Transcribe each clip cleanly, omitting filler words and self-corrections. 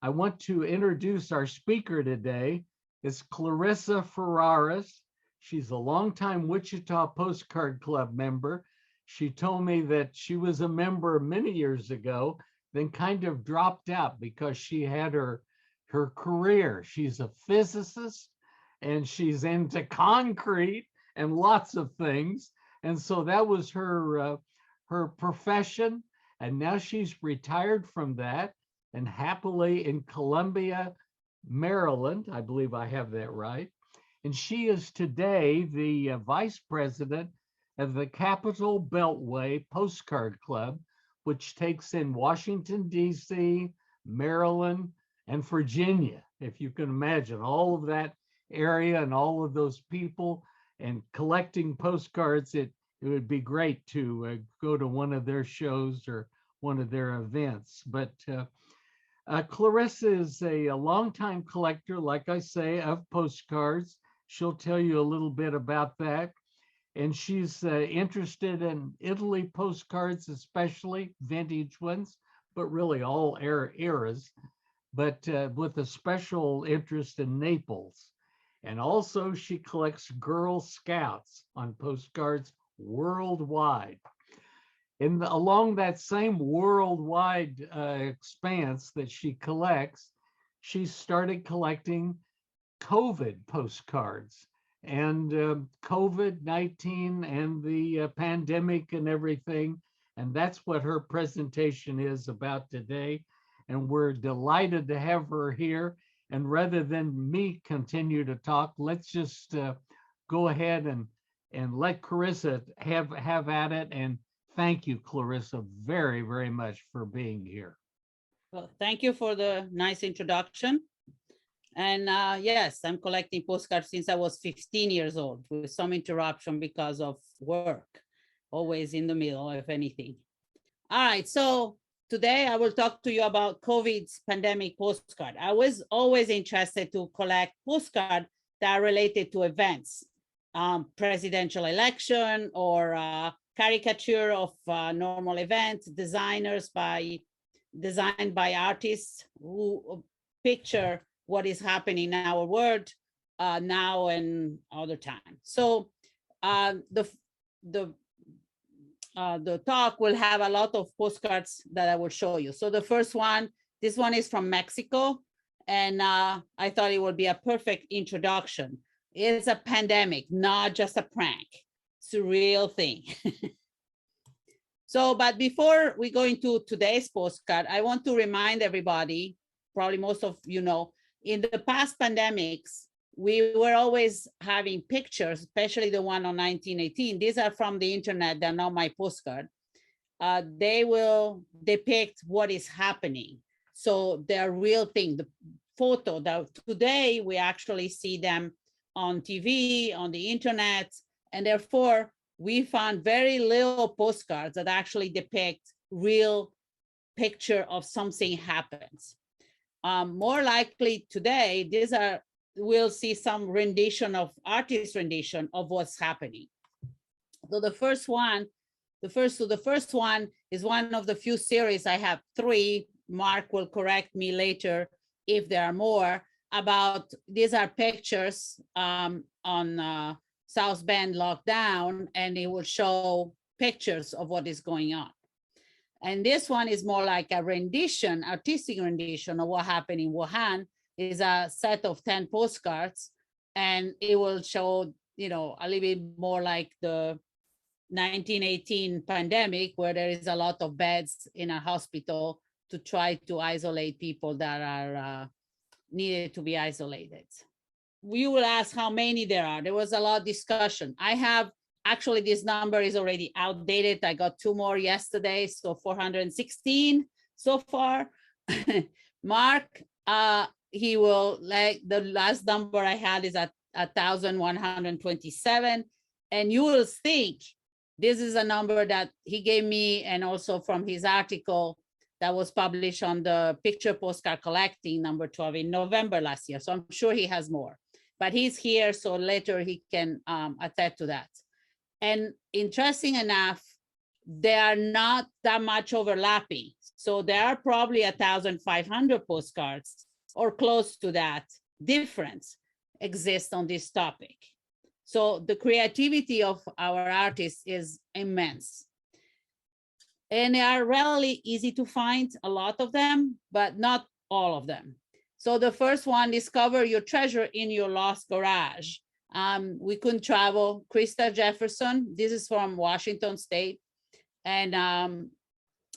I want to introduce our speaker today. It's Clarissa Ferraris. She's a longtime Wichita Postcard Club member. She told me that she was a member many years ago, then kind of dropped out because she had her career. She's a physicist and she's into concrete and lots of things. And so that was her profession. And now she's retired from that and happily in Columbia, Maryland. I believe I have that right. And she is today the vice president of the Capitol-Beltway Postcard Club, which takes in Washington, D.C., Maryland, and Virginia. If you can imagine all of that area and all of those people and collecting postcards, it would be great to go to one of their shows or one of their events. But Clarissa is a longtime collector, like I say, of postcards. She'll tell you a little bit about that. And she's interested in Italy postcards, especially vintage ones, but really all eras, but with a special interest in Naples. And also she collects Girl Scouts on postcards worldwide. Along that same worldwide expanse that she collects, she started collecting COVID postcards and COVID-19 and the pandemic and everything. And that's what her presentation is about today. And we're delighted to have her here. And rather than me continue to talk, let's just go ahead and let Clarissa have at it. And thank you, Clarissa, very, very much for being here. Well, thank you for the nice introduction. And yes, I'm collecting postcards since I was 15 years old with some interruption because of work, always in the middle of anything. All right, so today I will talk to you about COVID's pandemic postcard. I was always interested to collect postcards that are related to events, presidential election or caricature of normal events, designed by artists who picture what is happening in our world now and other time. So the talk will have a lot of postcards that I will show you. So the first one, this one is from Mexico, and I thought it would be a perfect introduction. It's a pandemic, not just a prank. It's a real thing. So, but before we go into today's postcard, I want to remind everybody, probably most of you know, in the past pandemics, we were always having pictures, especially the one on 1918. These are from the internet, they're not my postcard. They will depict what is happening. So they're real thing. The photo that today we actually see them on TV, on the internet, and therefore we found very little postcards that actually depict real picture of something happens. More likely today, we'll see some rendition of artist rendition of what's happening. So the first one is one of the few series. I have 3. Mark will correct me later if there are more. About these are pictures on South Bend lockdown, and it will show pictures of what is going on. And this one is more like a rendition, artistic rendition of what happened in Wuhan. Is a set of 10 postcards, and it will show, you know, a little bit more like the 1918 pandemic, where there is a lot of beds in a hospital to try to isolate people that are needed to be isolated. We will ask how many there are. There was a lot of discussion. I have, actually this number is already outdated. I got 2 more yesterday, so 416 so far. Mark, he will, like the last number I had is at 1,127. And you will think this is a number that he gave me, and also from his article that was published on the Picture Postcard Collecting number 12 in November last year. So I'm sure he has more, but he's here, so later he can attest to that. And interesting enough, they are not that much overlapping. So there are probably 1,500 postcards or close to that difference exist on this topic. So the creativity of our artists is immense. And they are really easy to find, a lot of them, but not all of them. So the first one, discover your treasure in your lost garage. We couldn't travel. Krista Jefferson, this is from Washington State, and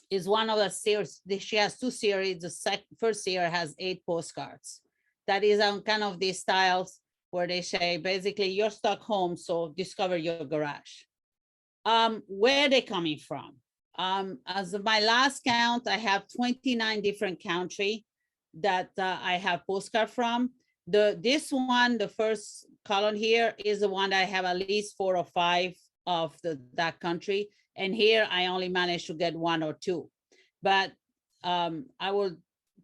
is one of the series. She has 2 series. The first series has 8 postcards. That is on kind of these styles where they say, basically, you're stuck home, so discover your garage. Where are they coming from? As of my last count, I have 29 different countries that I have postcard from. This one, the first column here, is the one that I have at least 4 or 5 of that country. And here I only managed to get 1 or 2. But I will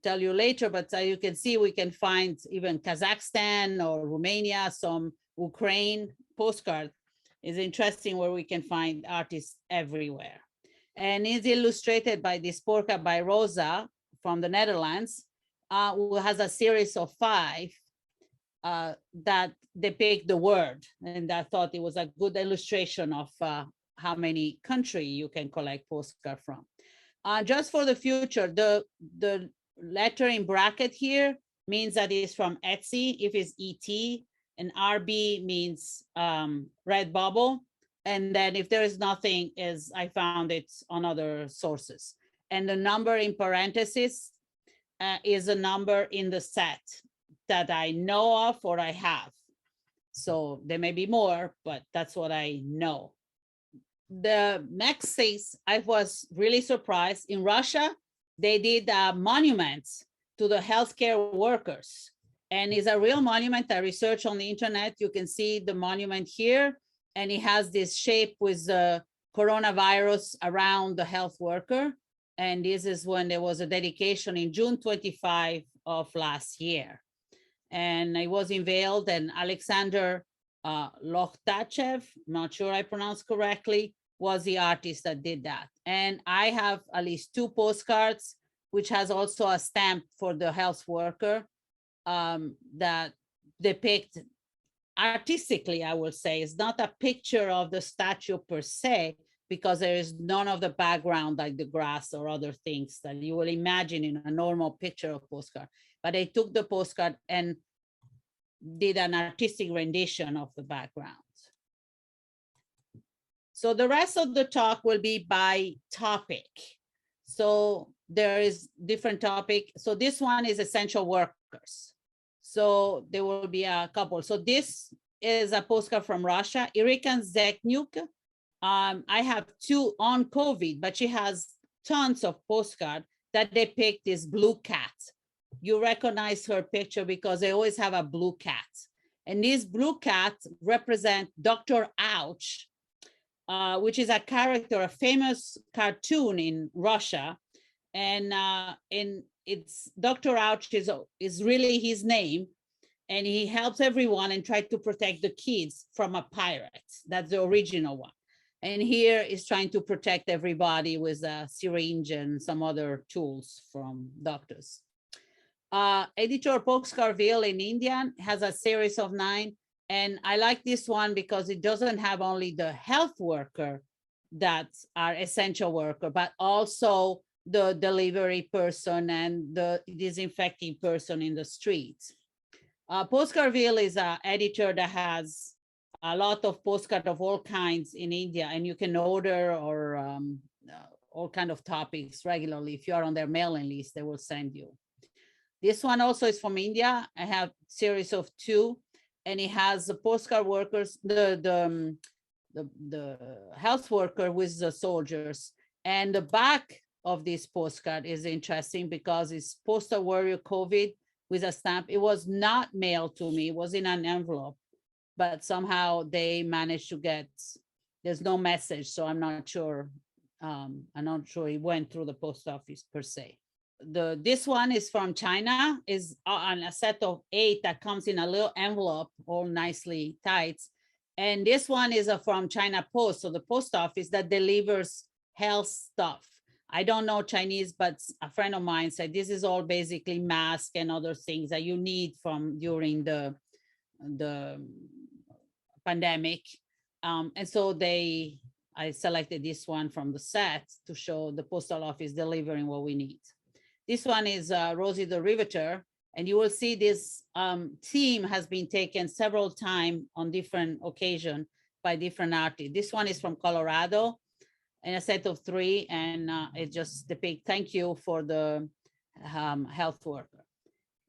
tell you later, but you can see we can find even Kazakhstan or Romania, some Ukraine postcard. Is interesting where we can find artists everywhere. And it's illustrated by this postcard by Rosa from the Netherlands, who has a series of 5 that depict the word. And I thought it was a good illustration of how many countries you can collect postcard from. Just for the future, the letter in bracket here means that it's from Etsy, if it's ET, and RB means red bubble. And then if there is nothing, I found it on other sources. And the number in parentheses is a number in the set that I know of or I have. So there may be more, but that's what I know. The next thing, I was really surprised. In Russia, they did monuments to the healthcare workers. And it's a real monument. I researched on the internet. You can see the monument here. And it has this shape with the coronavirus around the health worker. And this is when there was a dedication in June 25 of last year. And it was unveiled, and Alexander Lokhtachev, not sure I pronounced correctly, was the artist that did that. And I have at least 2 postcards, which has also a stamp for the health worker that depict artistically, I will say. It's not a picture of the statue per se, because there is none of the background like the grass or other things that you will imagine in a normal picture of postcard. But they took the postcard and did an artistic rendition of the background. So the rest of the talk will be by topic. So there is different topic. So this one is essential workers. So there will be a couple. So this is a postcard from Russia, Irikan Zeknyuk. I have 2 on COVID, but she has tons of postcards that depict this blue cat. You recognize her picture because they always have a blue cat. And this blue cat represents Dr. Ouch, which is a character, a famous cartoon in Russia. And it's Dr. Ouch is really his name. And he helps everyone and tries to protect the kids from a pirate. That's the original one. And here is trying to protect everybody with a syringe and some other tools from doctors. Editor Postcardville in India has a series of 9. And I like this one because it doesn't have only the health worker that are essential worker, but also the delivery person and the disinfecting person in the streets. Postcardville is an editor that has a lot of postcards of all kinds in India, and you can order or all kind of topics regularly. If you are on their mailing list, they will send you. This one also is from India. I have series of 2, and it has the postcard workers, the health worker with the soldiers. And the back of this postcard is interesting because it's postal warrior COVID with a stamp. It was not mailed to me, it was in an envelope, but somehow they managed to get, there's no message, so I'm not sure it went through the post office per se. This one is from China, is on a set of 8 that comes in a little envelope, all nicely tight. And this one is from China Post, so the post office that delivers health stuff. I don't know Chinese, but a friend of mine said this is all basically mask and other things that you need from during the pandemic. And so I selected this one from the set to show the postal office delivering what we need. This one is Rosie the Riveter, and you will see this theme has been taken several times on different occasions by different artists. This one is from Colorado, in a set of 3, and it just depicts thank you for the health worker.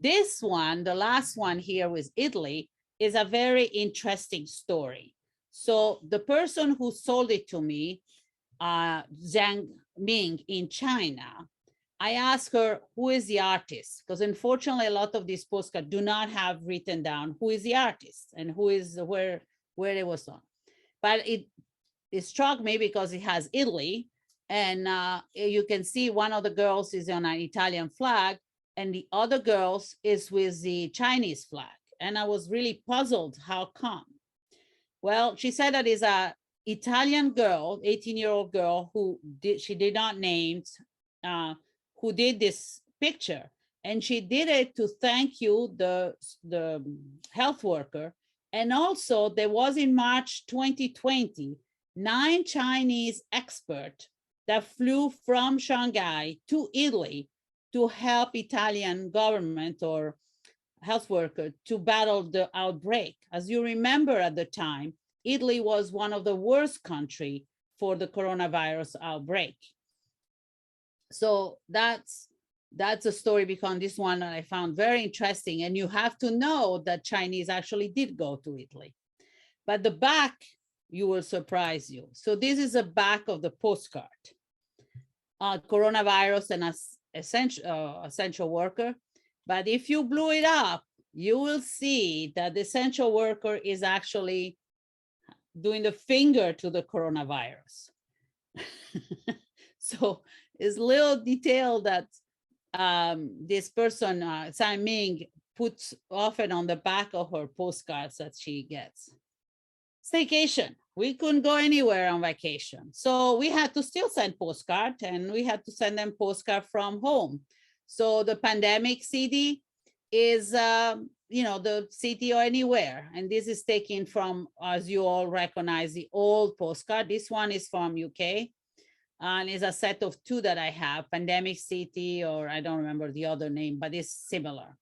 This one, the last one here with Italy, is a very interesting story. So the person who sold it to me, Zhang Ming in China, I asked her, who is the artist? Because unfortunately, a lot of these postcards do not have written down who is the artist and who is where it was on. But it struck me because it has Italy, and you can see one of the girls is on an Italian flag, and the other girls is with the Chinese flag. And I was really puzzled, how come? Well, she said that is a Italian girl, 18-year-old girl she did not name, who did this picture. And she did it to thank you, the health worker. And also there was in March 2020, 9 Chinese experts that flew from Shanghai to Italy to help Italian government or health worker to battle the outbreak. As you remember at the time, Italy was one of the worst countries for the coronavirus outbreak. So that's a story behind this one that I found very interesting. And you have to know that Chinese actually did go to Italy. But the back, you will surprise you. So this is the back of the postcard. Coronavirus and essential worker. But if you blew it up, you will see that the essential worker is actually doing the finger to the coronavirus. So it's little detail that this person, Tsai Ming, puts often on the back of her postcards that she gets. Staycation. We couldn't go anywhere on vacation. So we had to still send postcard, and we had to send them postcard from home. So the pandemic CD is, the city or anywhere. And this is taken from, as you all recognize, the old postcard. This one is from UK. And it's a set of 2 that I have, Pandemic City, or I don't remember the other name, but it's similar.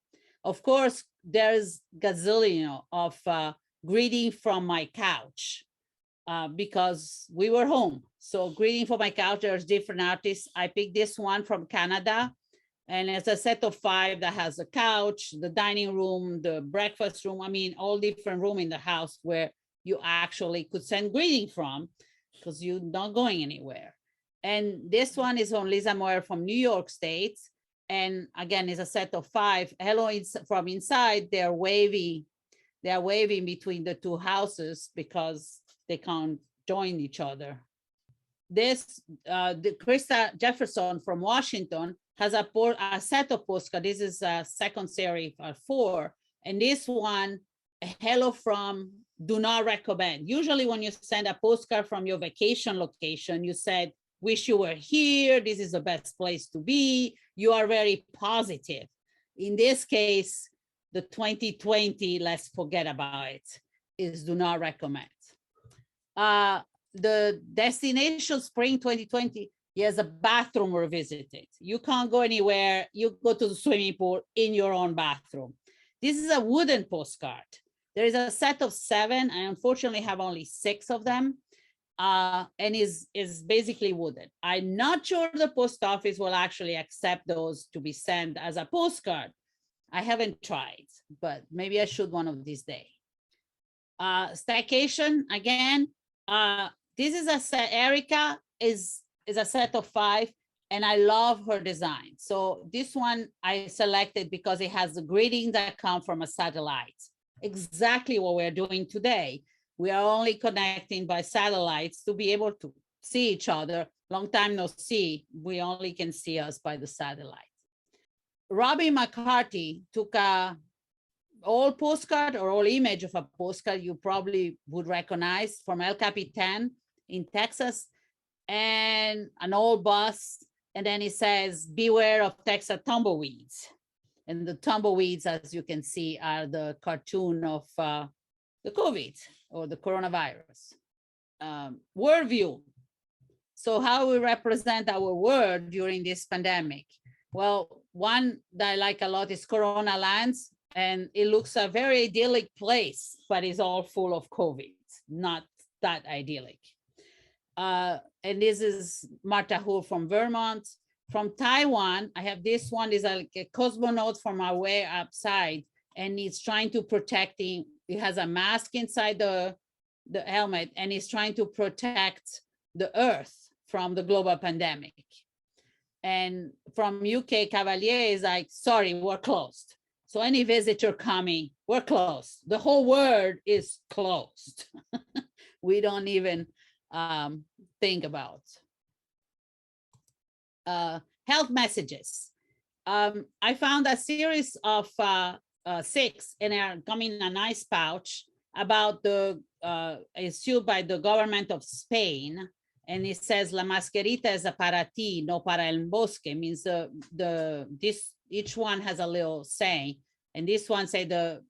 Of course, there's gazillion of greeting from my couch because we were home. So greeting from my couch, there's different artists. I picked this one from Canada, and it's a set of 5 that has a couch, the dining room, the breakfast room. I mean, all different room in the house where you actually could send greeting from because you're not going anywhere. And this one is on Lisa Moyer from New York State. And again, it's a set of 5. Hello from inside, they're waving between the 2 houses because they can't join each other. This, the Krista Jefferson from Washington has a set of postcards. This is a second series of 4. And this one, hello from do not recommend. Usually when you send a postcard from your vacation location, you said, wish you were here. This is the best place to be. You are very positive. In this case, the 2020, let's forget about it, is do not recommend. The destination spring 2020, yes, a bathroom revisited. You can't go anywhere. You go to the swimming pool in your own bathroom. This is a wooden postcard. There is a set of 7. I unfortunately have only 6 of them. And is basically wooden. I'm not sure the post office will actually accept those to be sent as a postcard. I haven't tried, but maybe I should one of these days. Staycation, again, this is a set, Erica is a set of 5, and I love her design. So this one I selected because it has the greeting that come from a satellite. Exactly what we're doing today. We are only connecting by satellites to be able to see each other. Long time no see. We only can see us by the satellite. Robbie McCarthy took a old postcard or old image of a postcard you probably would recognize from El Capitan in Texas. and an old bus. And then it says, beware of Texas tumbleweeds. And the tumbleweeds, as you can see, are the cartoon of the COVID or the coronavirus. Word view. So how we represent our word during this pandemic? Well, one that I like a lot is Corona Lands, and it looks a very idyllic place, but it's all full of COVID, not that idyllic. And this is Marta Hu from Vermont. From Taiwan, I have this one is like a cosmonaut from our way outside, and he's trying to protect him. He has a mask inside the helmet, and he's trying to protect the earth from the global pandemic. And from UK, Cavalier is like, sorry, we're closed. So any visitor coming, we're closed. The whole world is closed. We don't even think about. Health messages. I found a series of 6, and they are coming in a nice pouch about the issued by the government of Spain. And it says, La mascarita es para ti, no para el bosque, means each one has a little saying. And this one say the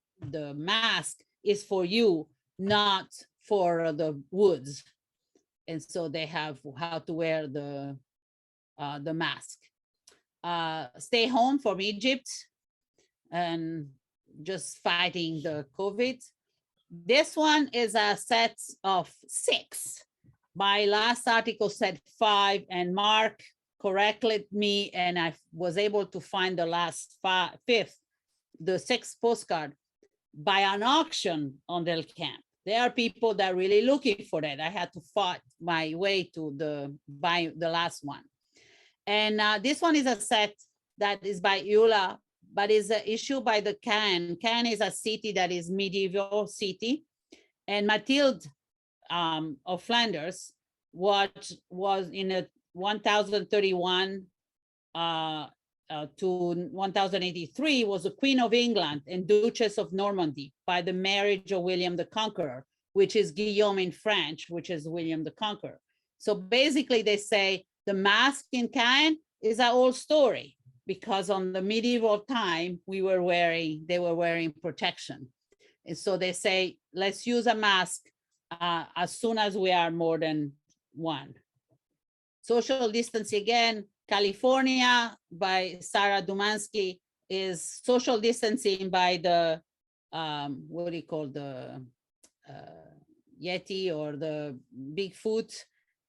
mask is for you, not for the woods. And so they have how to wear the mask. Stay home from Egypt and just fighting the COVID. This one is a set of 6. My last article said 5, and Mark corrected me, and I was able to find the last 5th, the 6th postcard by an auction on Del Camp. There are people that are really looking for that. I had to fight my way to buy the last one. And this one is a set that is by Eula, but is an issue by the Caen. Caen is a city that is medieval city. And Mathilde of Flanders, what was in a 1031 to 1083, was the Queen of England and Duchess of Normandy by the marriage of William the Conqueror, which is Guillaume in French, which is William the Conqueror. So basically they say the mask in Caen is an old story, because on the medieval time they were wearing protection. And so they say, let's use a mask as soon as we are more than one. Social distancing again, California by Sarah Dumansky is social distancing by the, what do you call the Yeti or the Bigfoot,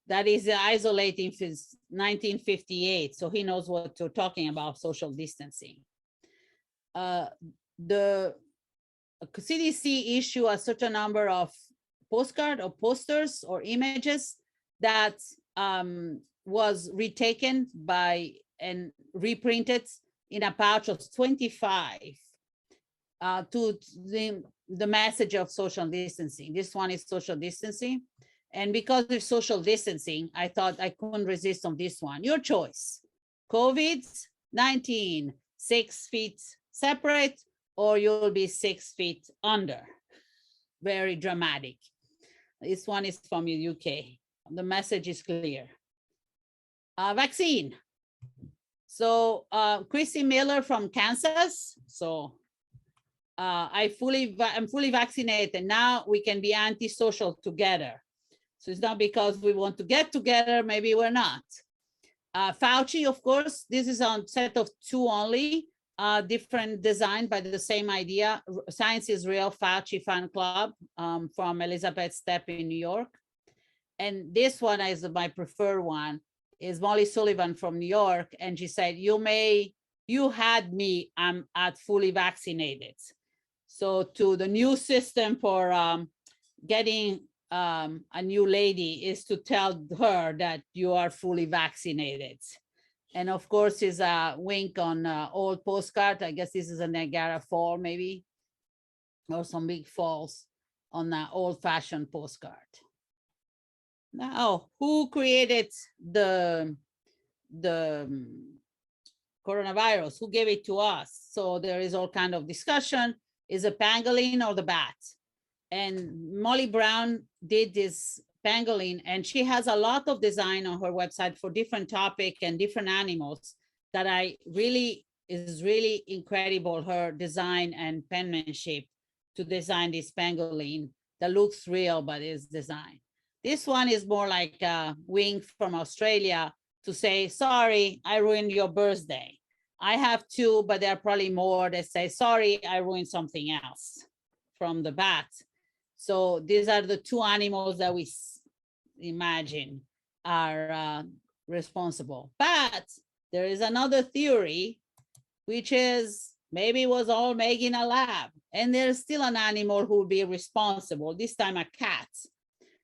that is isolating since 1958. So he knows what we're talking about, social distancing. The CDC issue a certain number of postcard or posters or images that was retaken by and reprinted in a pouch of 25 to the message of social distancing. This one is social distancing. And because of social distancing, I thought I couldn't resist on this one. Your choice, COVID-19, 6 feet separate, or you'll be 6 feet under. Very dramatic. This one is from the UK. The message is clear. Vaccine. So Chrissy Miller from Kansas. So I'm fully vaccinated. Now we can be antisocial together. So it's not because we want to get together, maybe we're not. Fauci, of course, this is on set of 2 only, different design, but the same idea. Science is Real Fauci Fan Club from Elizabeth Stepp in New York. And this one is my preferred one, is Molly Sullivan from New York. And she said, you had me, I'm at fully vaccinated. So to the new system for getting a new lady is to tell her that you are fully vaccinated. And of course is a wink on old postcard. I guess this is a Niagara Fall maybe, or some big falls on an old fashioned postcard. Now, who created the coronavirus? Who gave it to us? So there is all kind of discussion. Is it pangolin or the bat? And Molly Brown did this Pangolin, and she has a lot of design on her website for different topic and different animals that is really incredible, her design and penmanship to design this pangolin that looks real but is designed. This one is more like a wink from Australia to say, sorry, I ruined your birthday. I have two, but there are probably more that say, sorry, I ruined something else from the bat. So these are the two animals that we imagine are responsible. But there is another theory, which is maybe it was all made in a lab, and there's still an animal who will be responsible, this time a cat,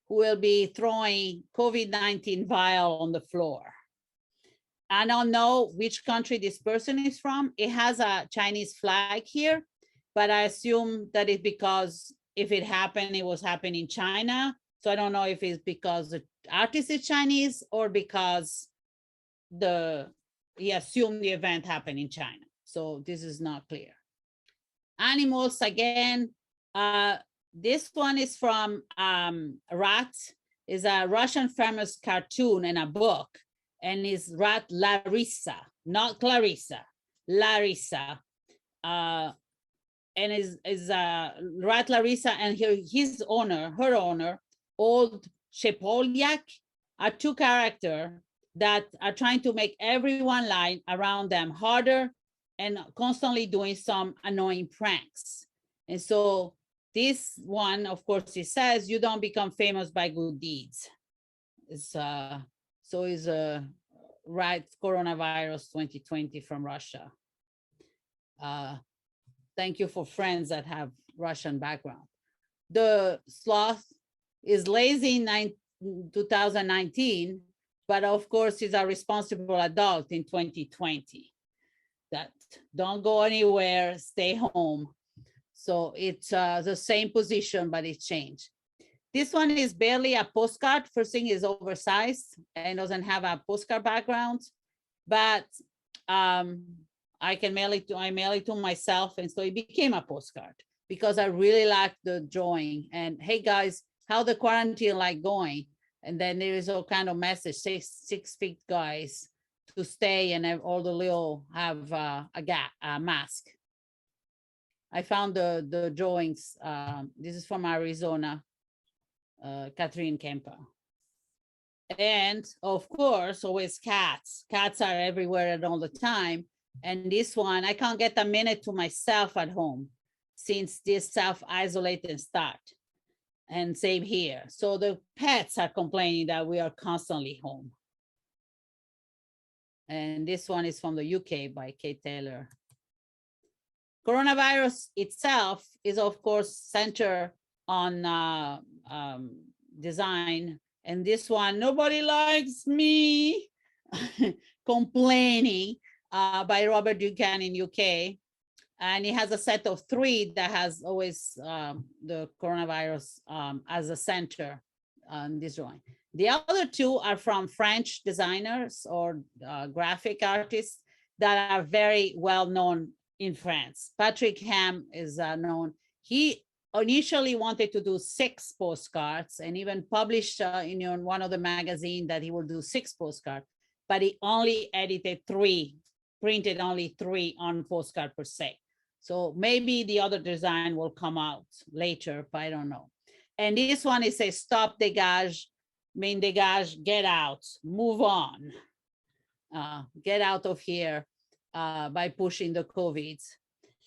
who will be throwing COVID-19 vial on the floor. I don't know which country this person is from. It has a Chinese flag here, but I assume that it's because if it happened, it was happening in China. So I don't know if it's because the artist is Chinese or because he assumed the event happened in China. So this is not clear. Animals, again, this one is from Rat, is a Russian famous cartoon and a book, and is Rat Larissa, not Clarissa, Larissa. And is Rat Larissa and his owner, her owner, Old Shepolyak, are two characters that are trying to make everyone line around them harder and constantly doing some annoying pranks. And so this one, of course, it says you don't become famous by good deeds. It's so is right, coronavirus 2020 from Russia. Thank you for friends that have Russian background. The sloth is lazy in 2019, but of course he's a responsible adult in 2020. That don't go anywhere, stay home. So it's the same position, but it changed. This one is barely a postcard. First thing is oversized and doesn't have a postcard background, but I mail it to myself, and so it became a postcard because I really like the drawing. And hey guys, how the quarantine like going? And then there is all kind of message, 6 feet guys to stay, and all the little have a mask. I found the drawings. This is from Arizona, Catherine Kemper. And of course, always cats. Cats are everywhere and all the time. And this one, I can't get a minute to myself at home since this self-isolate start. And same here. So the pets are complaining that we are constantly home. And this one is from the UK by Kate Taylor. Coronavirus itself is, of course, centered on design. And this one, nobody likes me, complaining by Robert Buchanan, UK. And it has a set of 3 that has always the coronavirus as a center on this drawing. The other 2 are from French designers or graphic artists that are very well known in France. Patrick Ham is known. He initially wanted to do 6 postcards and even published in one of the magazines that he will do 6 postcards, but he only edited 3, printed only 3 on postcard per se. So maybe the other design will come out later, but I don't know. And this one, it says, stop, dégage, main dégage, get out, move on. Get out of here by pushing the COVID.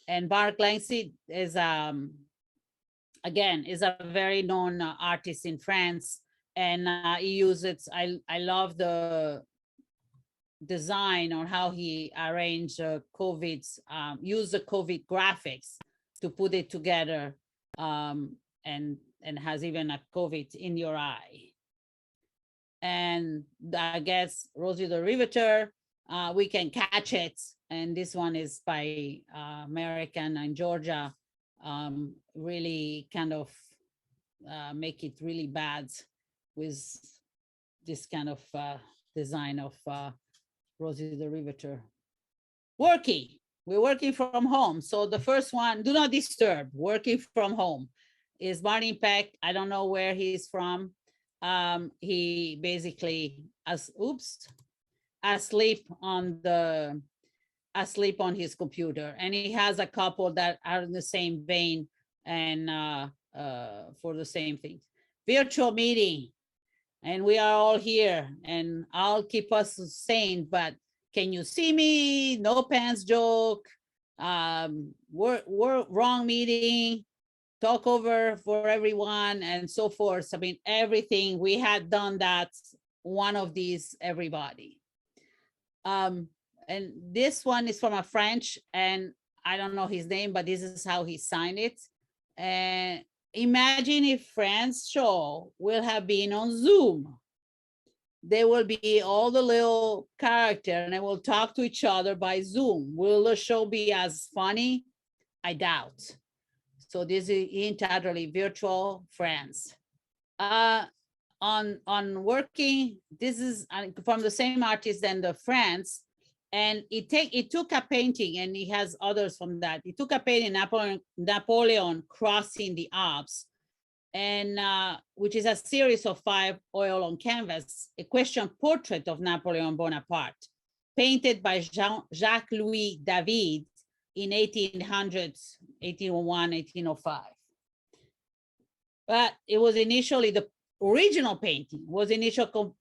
And Mark Langsy is, again, is a very known artist in France. And he uses, I love the design on how he arranged COVID's, use the COVID graphics to put it together, and has even a COVID in your eye. And I guess Rosie the Riveter, we can catch it. And this one is by American in Georgia, really kind of make it really bad with this kind of design of Rosie the Riveter. We're working from home. So the first one, do not disturb, working from home, is Martin Peck. I don't know where he's from. he basically asleep on his computer, and he has a couple that are in the same vein and for the same thing. Virtual meeting, and we are all here, and I'll keep us sane, but can you see me? No pants joke. We're wrong meeting, talk over for everyone, and so forth. I mean, everything, we had done that, one of these, everybody. And this one is from a French, and I don't know his name, but this is how he signed it. And imagine if Friends show will have been on Zoom. There will be all the little character, and they will talk to each other by Zoom. Will the show be as funny? I doubt. So this is entirely virtual Friends. On working, this is from the same artist and the Friends, and it took a painting, and he has others from that. He took a painting, Napoleon crossing the Alps, and which is a series of 5 oil on canvas, a question portrait of Napoleon Bonaparte, painted by Jacques-Louis David in 1800s, 1801, 1805. But it was initially, the original painting was initially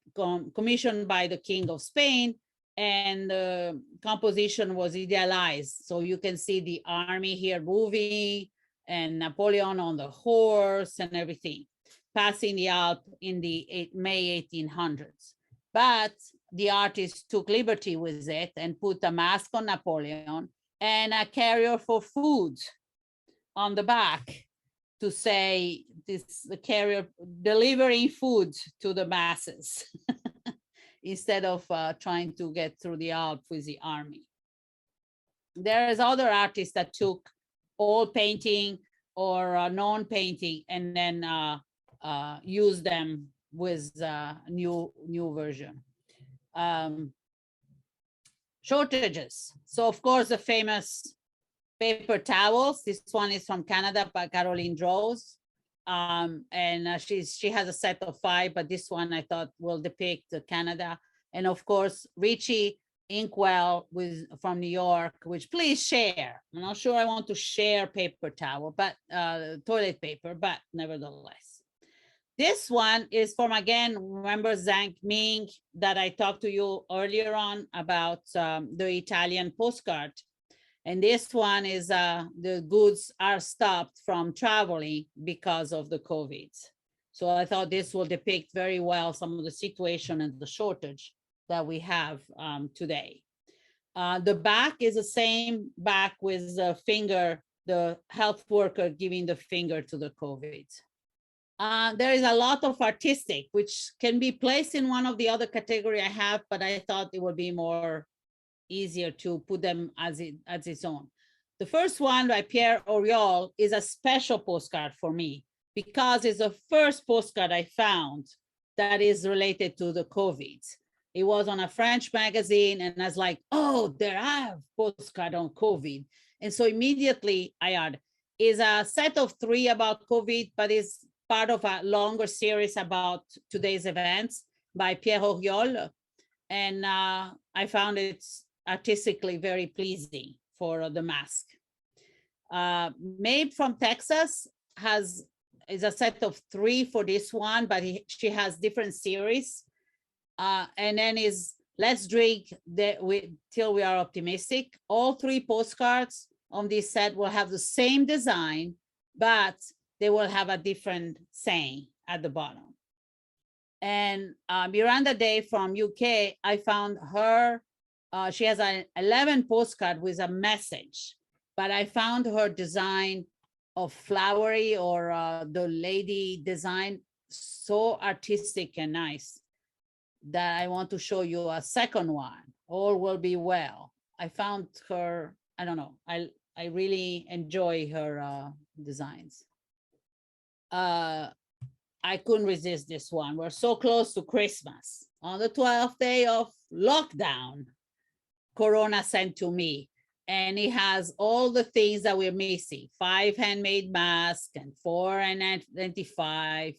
commissioned by the King of Spain, and the composition was idealized. So you can see the army here moving, and Napoleon on the horse and everything, passing the Alps in the May 1800s. But the artist took liberty with it and put a mask on Napoleon and a carrier for food on the back to say this, the carrier delivering food to the masses instead of trying to get through the Alps with the army. There is other artists that took old painting or non-painting and then use them with a new version. Shortages. So of course, the famous paper towels. This one is from Canada by Caroline Droz. And she has a set of 5, but this one I thought will depict Canada. And of course, Richie Inkwell from New York, which please share. I'm not sure I want to share paper towel, but toilet paper, but nevertheless. This one is from, again, remember Zhang Ming that I talked to you earlier on about the Italian postcard. And this one is the goods are stopped from traveling because of the COVID. So I thought this will depict very well some of the situation and the shortage that we have today. The back is the same back with the finger, the health worker giving the finger to the COVID. There is a lot of artistic, which can be placed in one of the other category I have, but I thought it would be more easier to put them as its own. The first one by Pierre Oriol is a special postcard for me because it's the first postcard I found that is related to the COVID. It was on a French magazine, and I was like, oh, there are postcard on COVID. And so immediately I add, is a set of 3 about COVID, but it's part of a longer series about today's events by Pierre Oriol. And I found it artistically very pleasing for the mask. Mabe from Texas is a set of 3 for this one, but she has different series. And then is Let's Drink Till We Are Optimistic. All 3 postcards on this set will have the same design, but they will have a different saying at the bottom. And Miranda Day from UK, I found her, she has an 11 postcard with a message, but I found her design of flowery or the lady design so artistic and nice that I want to show you a second one. All will be well. I found her, I don't know, I really enjoy her designs. I couldn't resist this one. We're so close to Christmas. On the 12th day of lockdown, Corona sent to me, and it has all the things that we're missing: 5 handmade masks and 4 N95,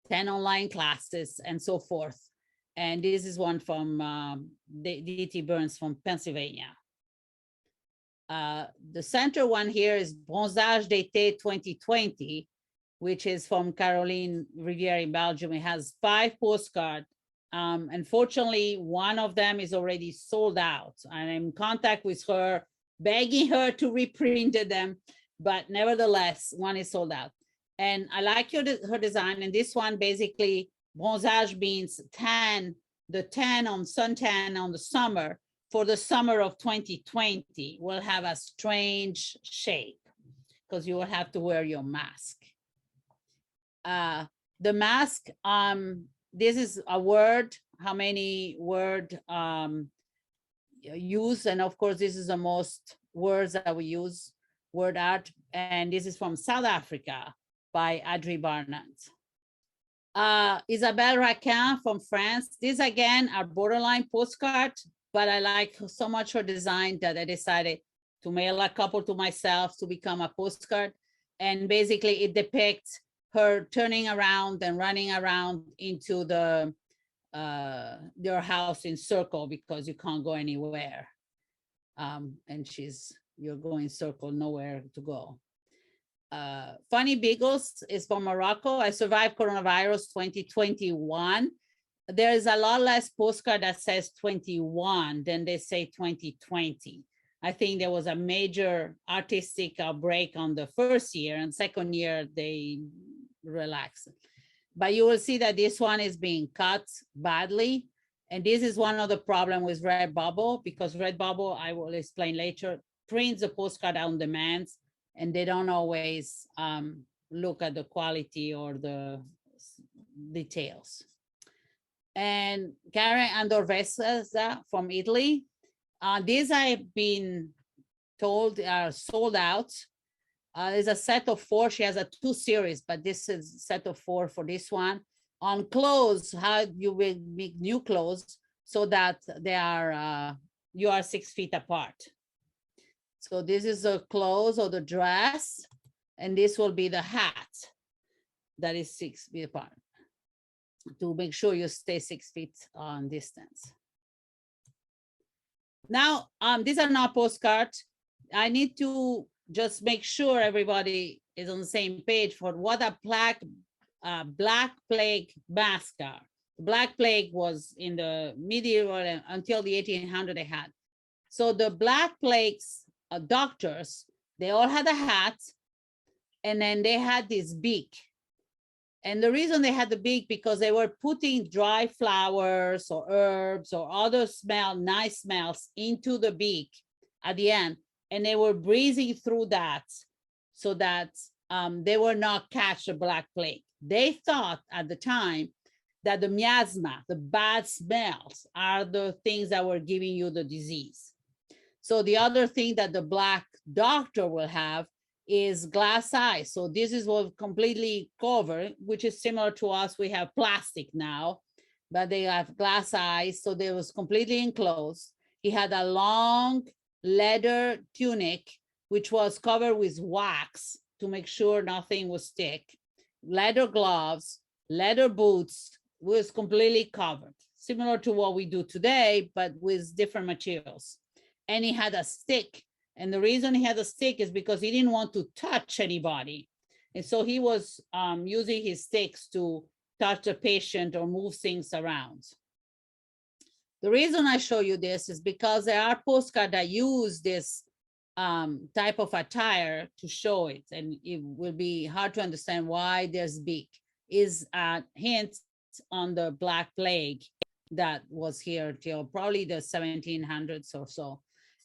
10 online classes, and so forth. And this is one from D.T. Burns from Pennsylvania. The center one here is Bronzage d'été 2020, which is from Caroline Riviere in Belgium. It has 5 postcards. Unfortunately, one of them is already sold out. I'm in contact with her, begging her to reprint them, but nevertheless, one is sold out. And I like her design. And this one basically, bronzage means tan, the tan on suntan on the summer. For the summer of 2020 will have a strange shape because you will have to wear your mask. The mask, this is a word, how many word use, and of course this is the most words that we use, word art, and this is from South Africa by Adri Barnett. Isabelle Raquin from France. This again are borderline postcard, but I like so much her design that I decided to mail a couple to myself to become a postcard. And basically it depicts her turning around and running around into the your house in circle because you can't go anywhere. And you're going circle, nowhere to go. Funny Beagles is from Morocco. I survived coronavirus 2021. There is a lot less postcard that says 21 than they say 2020. I think there was a major artistic outbreak on the first year, and second year they relaxed. But you will see that this one is being cut badly. And this is one of the problems with Redbubble, because Redbubble, I will explain later, prints the postcard on demand, and they don't always look at the quality or the details. And Karen Andorvesa from Italy. These I've been told are sold out. There's a set of 4. She has a 2 series, but this is a set of 4 for this one. On clothes, how you will make new clothes so that they are you are 6 feet apart. So this is the clothes or the dress, and this will be the hat that is 6 feet apart, to make sure you stay 6 feet on distance. Now, these are not postcards. I need to just make sure everybody is on the same page for what a Black Plague mask are. The Black Plague was in the medieval and until the 1800s they had. So the Black Plague's doctors, they all had a hat, and then they had this beak. And the reason they had the beak, because they were putting dry flowers or herbs or other nice smells into the beak at the end. And they were breathing through that so that they will not catch the Black Plague. They thought at the time that the miasma, the bad smells, are the things that were giving you the disease. So the other thing that the Black doctor will have is glass eyes. So this is what completely covered, which is similar to us. We have plastic now, but they have glass eyes. So they was completely enclosed. He had a long leather tunic, which was covered with wax to make sure nothing would stick. Leather gloves, leather boots, was completely covered, similar to what we do today, but with different materials. And he had a stick. And the reason he had a stick is because he didn't want to touch anybody. And so he was using his sticks to touch the patient or move things around. The reason I show you this is because there are postcards that use this type of attire to show it. And it will be hard to understand why there's beak. Is a hint on the Black Plague that was here till probably the 1700s or so.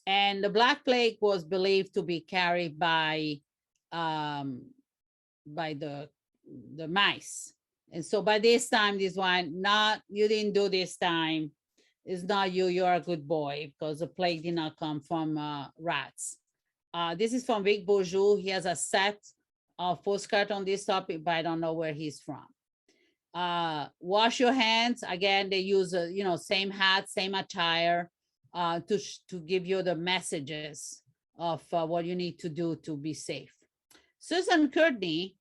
And the Black Plague was believed to be carried by the mice. And so by this time, this one, not, you didn't do this time. It's not you, you're a good boy, because the plague did not come from rats. This is from Vic Bourgeois. He has a set of postcards on this topic, but I don't know where he's from. Wash your hands. Again, they use, same hat, same attire. To give you the messages of what you need to do to be safe. Susan Courtney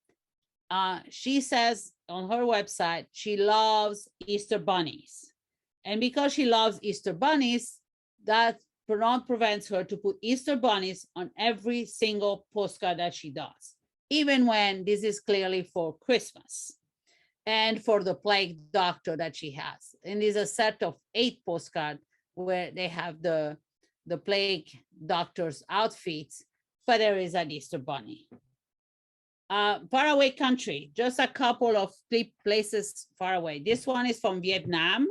She says on her website, she loves Easter bunnies. And because she loves Easter bunnies, that not prevents her to put Easter bunnies on every single postcard that she does, even when this is clearly for Christmas and for the plague doctor that she has. And there's a set of 8 postcards where they have the plague doctor's outfits, but there is an Easter bunny. Faraway country, just a couple of places far away. This one is from Vietnam,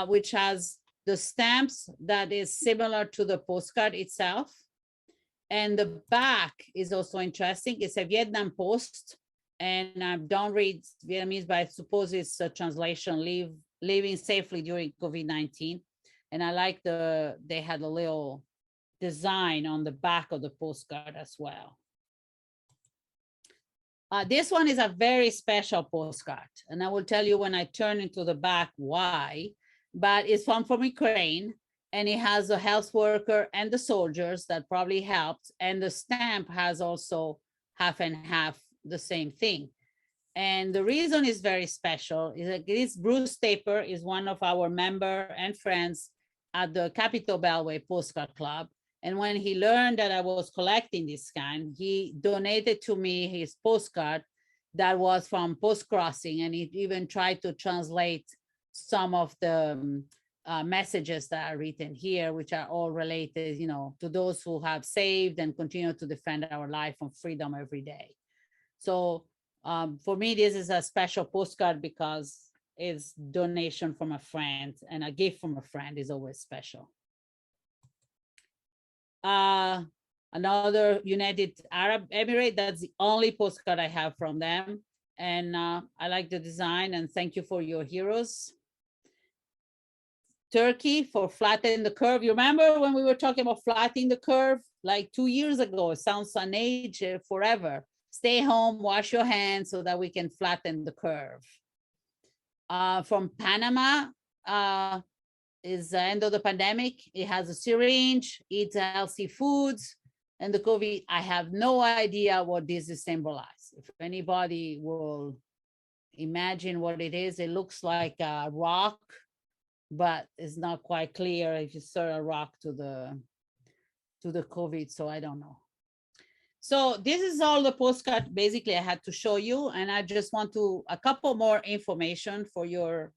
which has the stamps that is similar to the postcard itself. And the back is also interesting. It's a Vietnam Post, and I don't read Vietnamese, but I suppose it's a translation, living safely during COVID-19. And I like they had a little design on the back of the postcard as well. This one is a very special postcard, and I will tell you when I turn into the back why, but it's from Ukraine, and it has a health worker and the soldiers that probably helped, and the stamp has also half and half the same thing. And the reason is very special is that this Bruce Taper is one of our member and friends at the Capitol-Beltway Postcard Club. And when he learned that I was collecting this kind, he donated to me his postcard that was from Post Crossing, and he even tried to translate some of the messages that are written here, which are all related, you know, to those who have saved and continue to defend our life and freedom every day. So for me, this is a special postcard because it's donation from a friend, and a gift from a friend is always special. Another United Arab Emirates, that's the only postcard I have from them. And I like the design, and thank you for your heroes. Turkey for flatten the curve. You remember when we were talking about flattening the curve like 2 years ago? It sounds an age forever. Stay home, wash your hands so that we can flatten the curve. From Panama, is the end of the pandemic. It has a syringe, eats healthy foods, and the COVID. I have no idea what this is symbolized. If anybody will imagine what it is, it looks like a rock, but it's not quite clear if you serve a rock to the COVID, so I don't know. So this is all the postcard basically I had to show you, and I just want a couple more information for your,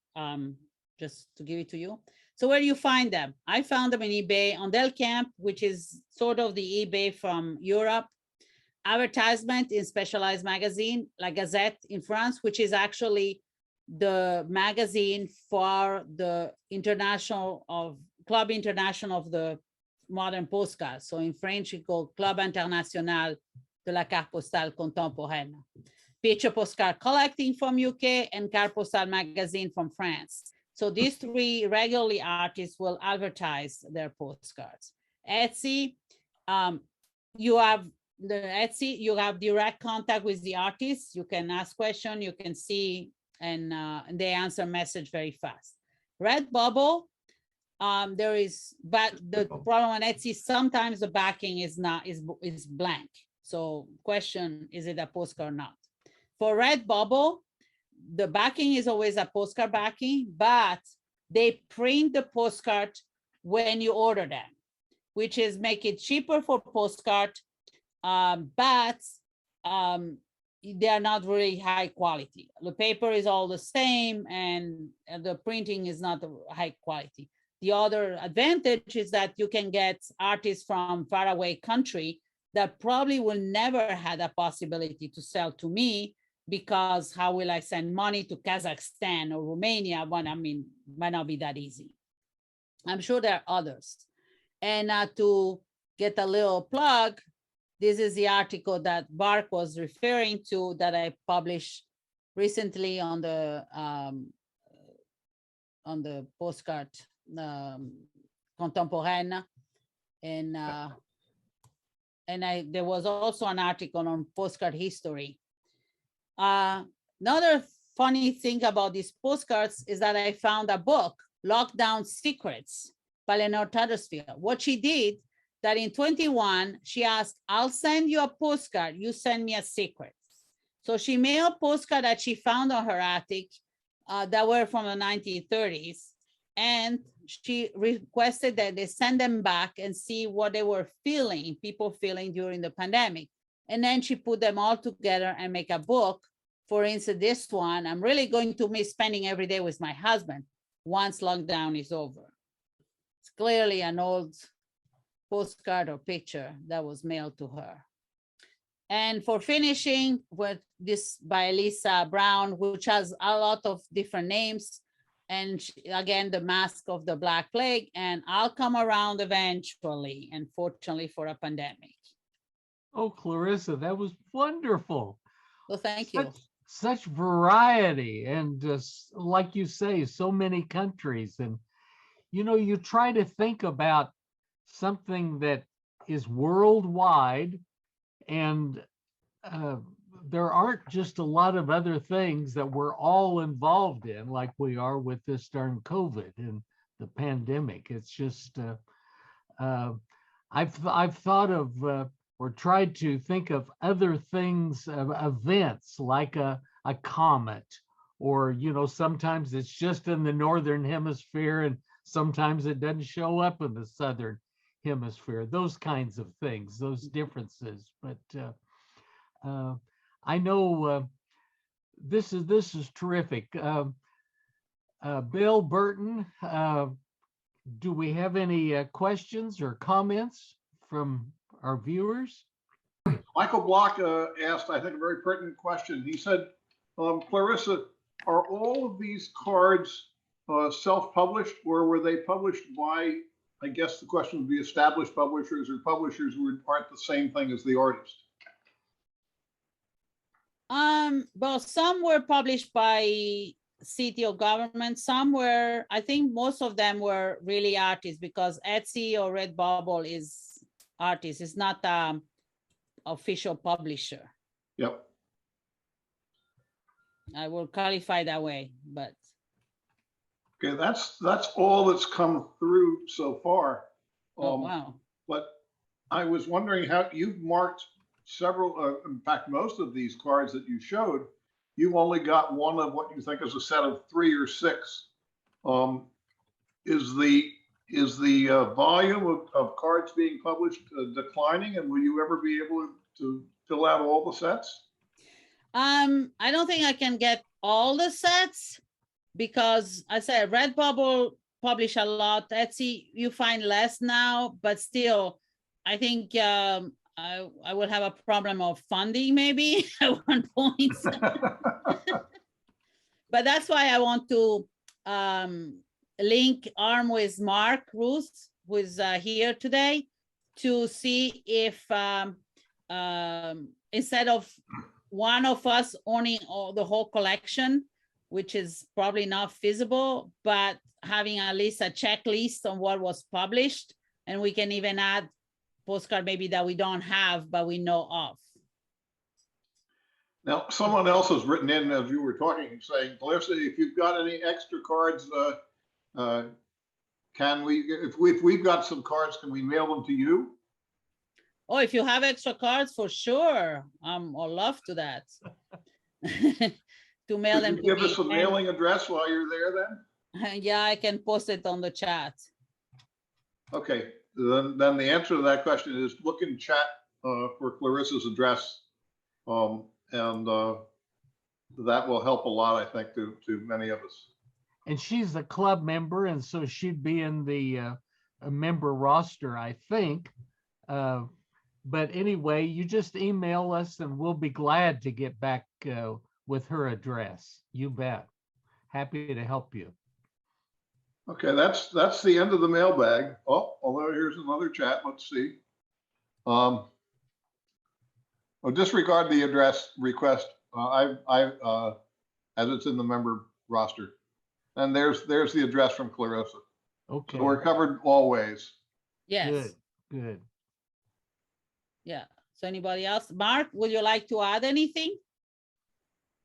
just to give it to you. So where do you find them? I found them in eBay, on Del Camp, which is sort of the eBay from Europe. Advertisement in Specialized Magazine, La Gazette in France, which is actually the magazine for the Club International of the Modern Postcard. So in French, it's called Club International de la Carte Postale Contemporaine. Picture Postcard Collecting from UK, and Carte Postale Magazine from France. So these 3 regularly artists will advertise their postcards. Etsy, you have direct contact with the artists. You can ask questions, you can see, and they answer message very fast. Redbubble, there is, but the problem on Etsy, sometimes the backing is blank. So question, is it a postcard or not? For Redbubble, the backing is always a postcard backing, but they print the postcard when you order them, which is make it cheaper for postcard, but they are not really high quality. The paper is all the same, and the printing is not high quality. The other advantage is that you can get artists from faraway country that probably will never had a possibility to sell to me, because how will I send money to Kazakhstan or Romania? Well, I mean, might not be that easy. I'm sure there are others. And to get a little plug, this is the article that Bark was referring to that I published recently on the postcard Contemporaine. And there was also an article on postcard history. Another funny thing about these postcards is that I found a book, Lockdown Secrets by Lenore Tattersfield. What she did, that in 21, she asked, I'll send you a postcard, you send me a secret. So she mailed postcards that she found on her attic that were from the 1930s. And she requested that they send them back and see what they were feeling, people feeling during the pandemic. And then she put them all together and make a book. For instance, this one, I'm really going to miss spending every day with my husband once lockdown is over. It's clearly an old postcard or picture that was mailed to her. And for finishing with this by Lisa Brown, which has a lot of different names. And again, the mask of the Black Plague, and I'll come around eventually, unfortunately for a pandemic. Oh, Clarissa, that was wonderful. So thank you. Such variety, and like you say, so many countries. And, you know, you try to think about something that is worldwide, and there aren't just a lot of other things that we're all involved in, like we are with this darn COVID and the pandemic. It's just, I've thought of or tried to think of other things, events like a comet, or, you know, sometimes it's just in the northern hemisphere and sometimes it doesn't show up in the southern hemisphere, those kinds of things, those differences. But I know this is terrific. Bill Burton, do we have any questions or comments from our viewers? Michael Block asked, I think, a very pertinent question. He said, Clarissa, are all of these cards self-published, or were they published by, I guess the question would be, established publishers or publishers who aren't the same thing as the artist? Well, some were published by city or government. Some were, I think most of them were really artists, because Etsy or Redbubble is artists. It's not official publisher. Yep. I will clarify that way, but. Okay, that's all that's come through so far. Oh, wow. But I was wondering how you've marked several, in fact, most of these cards that you showed, you only got one of what you think is a set of 3 or 6. Is the volume of cards being published declining, and will you ever be able to fill out all the sets? I don't think I can get all the sets, because I said Redbubble publish a lot. Etsy, you find less now, but still, I think I will have a problem of funding maybe at one point. But that's why I want to link arm with Mark Ruth, who is here today, to see if instead of one of us owning the whole collection, which is probably not feasible, but having at least a checklist on what was published, and we can even add postcard maybe that we don't have, but we know of. Now, someone else has written in as you were talking, saying, Clarissa, if you've got any extra cards, can we, if we've got some cards, can we mail them to you? Oh, if you have extra cards, for sure. I'd love to that. To mail them to me. Give us a mailing address while you're there then? Yeah, I can post it on the chat. Okay, then the answer to that question is look in chat for Clarissa's address. And that will help a lot, I think, to many of us. And she's a club member, and so she'd be in the member roster, I think. But anyway, you just email us and we'll be glad to get back with her address. You bet. Happy to help you. Okay, that's the end of the mailbag. Oh, although here's another chat. Let's see. Well, disregard the address request. As it's in the member roster. And there's the address from Clarissa. Okay. So we're covered all ways. Yes. Good. Good. Yeah. So anybody else? Mark, would you like to add anything?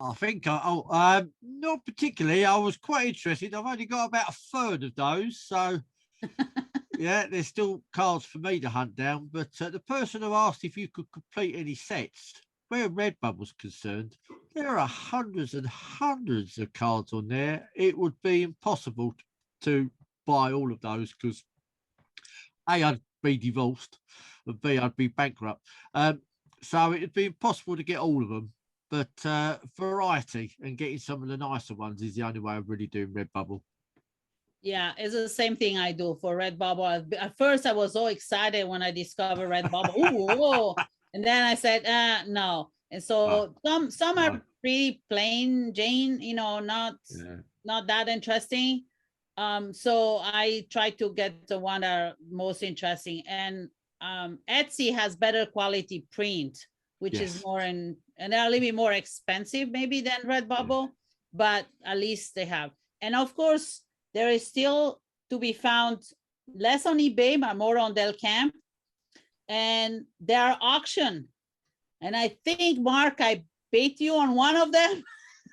I think, not particularly. I was quite interested. I've only got about a third of those. So, yeah, there's still cards for me to hunt down. But the person who asked if you could complete any sets, where Redbubble's concerned, there are hundreds and hundreds of cards on there. It would be impossible to buy all of those because A, I'd be divorced, and B, I'd be bankrupt. So it'd be impossible to get all of them. But variety and getting some of the nicer ones is the only way of really doing Redbubble. Yeah, it's the same thing I do for Redbubble. At first, I was so excited when I discovered Redbubble. Ooh, whoa. And then I said, no. And so some are pretty plain Jane, you know, not that interesting. So I try to get the one that are most interesting. And Etsy has better quality print, which is more and they're a little bit more expensive maybe than Redbubble, but at least they have. And of course, there is still to be found less on eBay, but more on Del Camp. And they are auction. And I think, Mark, I bait you on one of them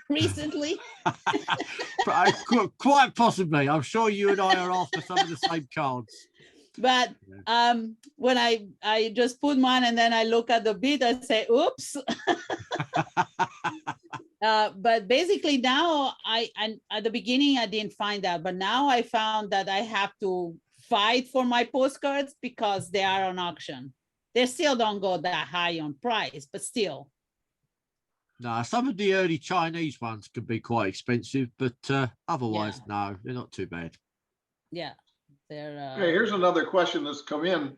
recently. Quite possibly. I'm sure you and I are after some of the same cards. But when I just put mine and then I look at the bid, I say, oops. But basically now at the beginning, I didn't find that, but now I found that I have to fight for my postcards because they are on auction. They still don't go that high on price, but still. No, some of the early Chinese ones can be quite expensive, but otherwise, no, they're not too bad. Yeah, they're. Okay, here's another question that's come in.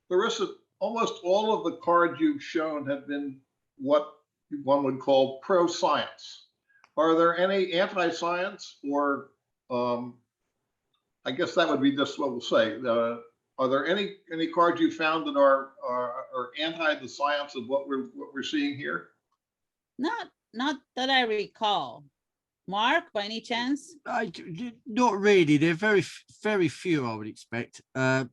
Clarissa, almost all of the cards you've shown have been what one would call pro-science. Are there any anti-science, or I guess that would be just what we'll say. Are there any cards you found that are anti the science of what we're seeing here? Not that I recall. Mark, by any chance? Not really. They're very, very few, I would expect. I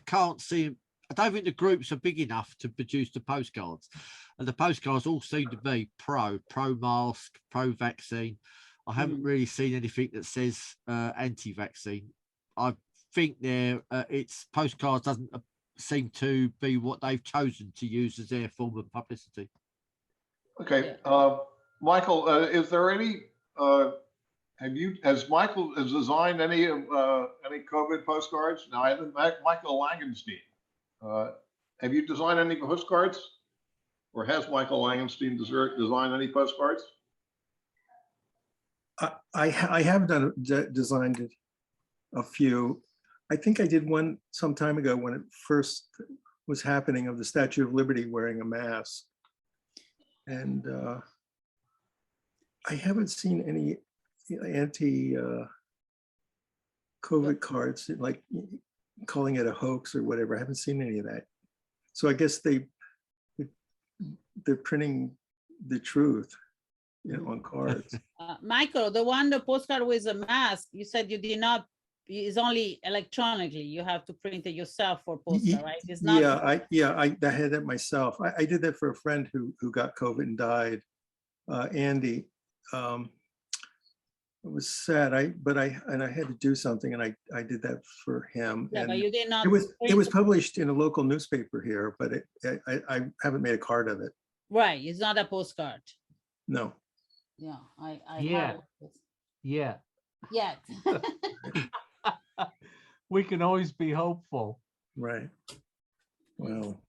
can't see. I don't think the groups are big enough to produce the postcards. And the postcards all seem to be pro-mask, pro-vaccine. I haven't really seen anything that says anti-vaccine. I think its postcards doesn't seem to be what they've chosen to use as their form of publicity. Okay, Michael, is there any? Has Michael designed any COVID postcards? Now, I think Michael Langenstein. Have you designed any postcards, or has Michael Langenstein designed any postcards? I have designed a few. I think I did one some time ago when it first was happening, of the Statue of Liberty wearing a mask. And I haven't seen any anti-COVID cards, like calling it a hoax or whatever. I haven't seen any of that. So I guess they're printing the truth, on cards. Michael, the postcard with a mask, you said you did not. It's only electronically. You have to print it yourself for postcard, right? It's not. I had that myself. I did that for a friend who got COVID and died. Andy. It was sad. But I had to do something, and I did that for him. Yeah, and but you did not. It was published in a local newspaper here, but I haven't made a card of it. Right, it's not a postcard. No. Yeah, Yeah. Yet. We can always be hopeful. Right. Well.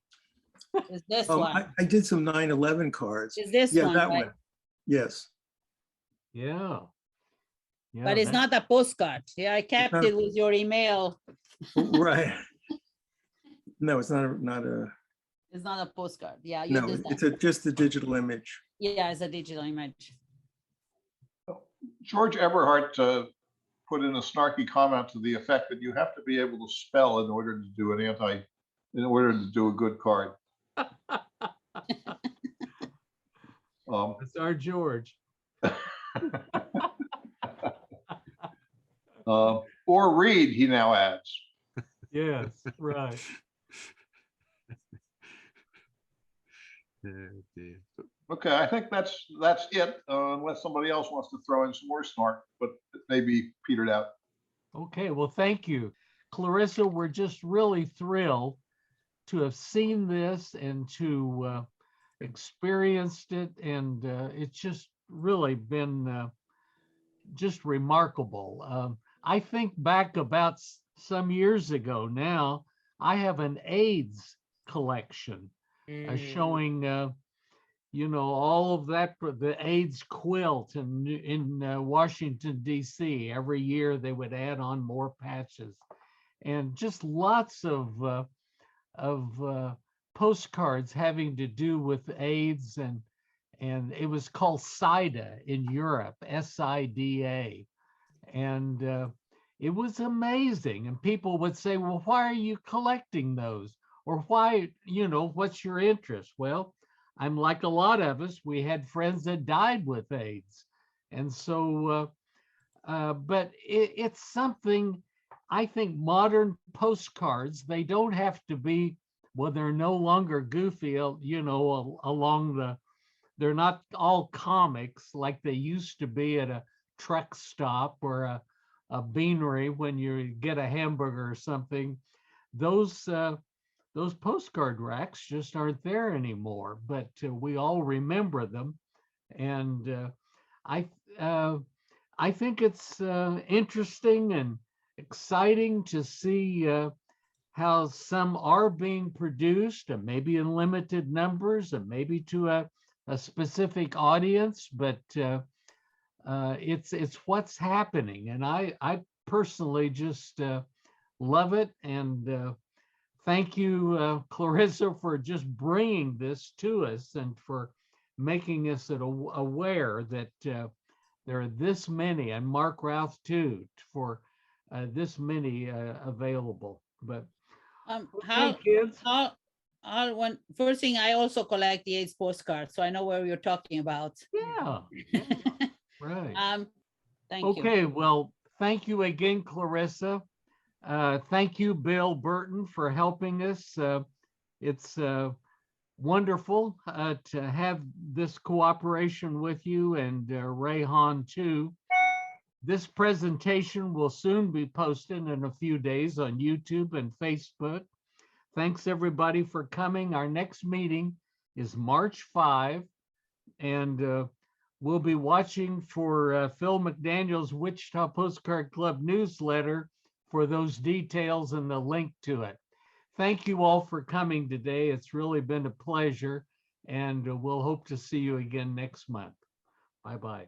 Is this one? I did some 9/11 cards. Is this one? That right? one. Yes. Yeah. But it's not a postcard. Yeah, I kept it with your email. Right. No, it's not a. It's not a postcard. Yeah. No, it's just a digital image. Yeah, it's a digital image. George Eberhardt put in a snarky comment to the effect that you have to be able to spell in order to do a good card. That's our George. Or read, he now adds. Yes, right. Okay, I think that's it, unless somebody else wants to throw in some more snark, but it may be petered out. Okay, well, thank you. Clarissa, we're just really thrilled to have seen this and to experienced it, and it's just really been just remarkable. I think back about some years ago now, I have an AIDS collection showing, all of that, for the AIDS quilt in Washington, D.C. Every year they would add on more patches, and just lots of postcards having to do with AIDS, and it was called SIDA in Europe, SIDA. And it was amazing. And people would say, well, why are you collecting those? Or why, what's your interest? Well, I'm like a lot of us, we had friends that died with AIDS. And so, but it's something, I think modern postcards, they don't have to be, well, they're no longer goofy, along the, they're not all comics like they used to be at a truck stop or a beanery when you get a hamburger or something. Those postcard racks just aren't there anymore, but we all remember them. And I think it's interesting and exciting to see how some are being produced, and maybe in limited numbers, and maybe to a specific audience, but it's what's happening, and I personally just love it. And thank you, Clarissa, for just bringing this to us and for making us aware that there are this many, and Mark Routh too, for this many available. But okay, kids. First thing, I also collect the AIDS postcards, so I know where you're talking about. Yeah. Right. Thank you. Okay, well, thank you again, Clarissa. Thank you, Bill Burton, for helping us. It's wonderful to have this cooperation with you, and Ray Hahn too. This presentation will soon be posted in a few days on YouTube and Facebook. Thanks everybody for coming. Our next meeting is March 5, and we'll be watching for Phil McDaniel's Wichita Postcard Club newsletter for those details and the link to it. Thank you all for coming today. It's really been a pleasure, and we'll hope to see you again next month. Bye-bye.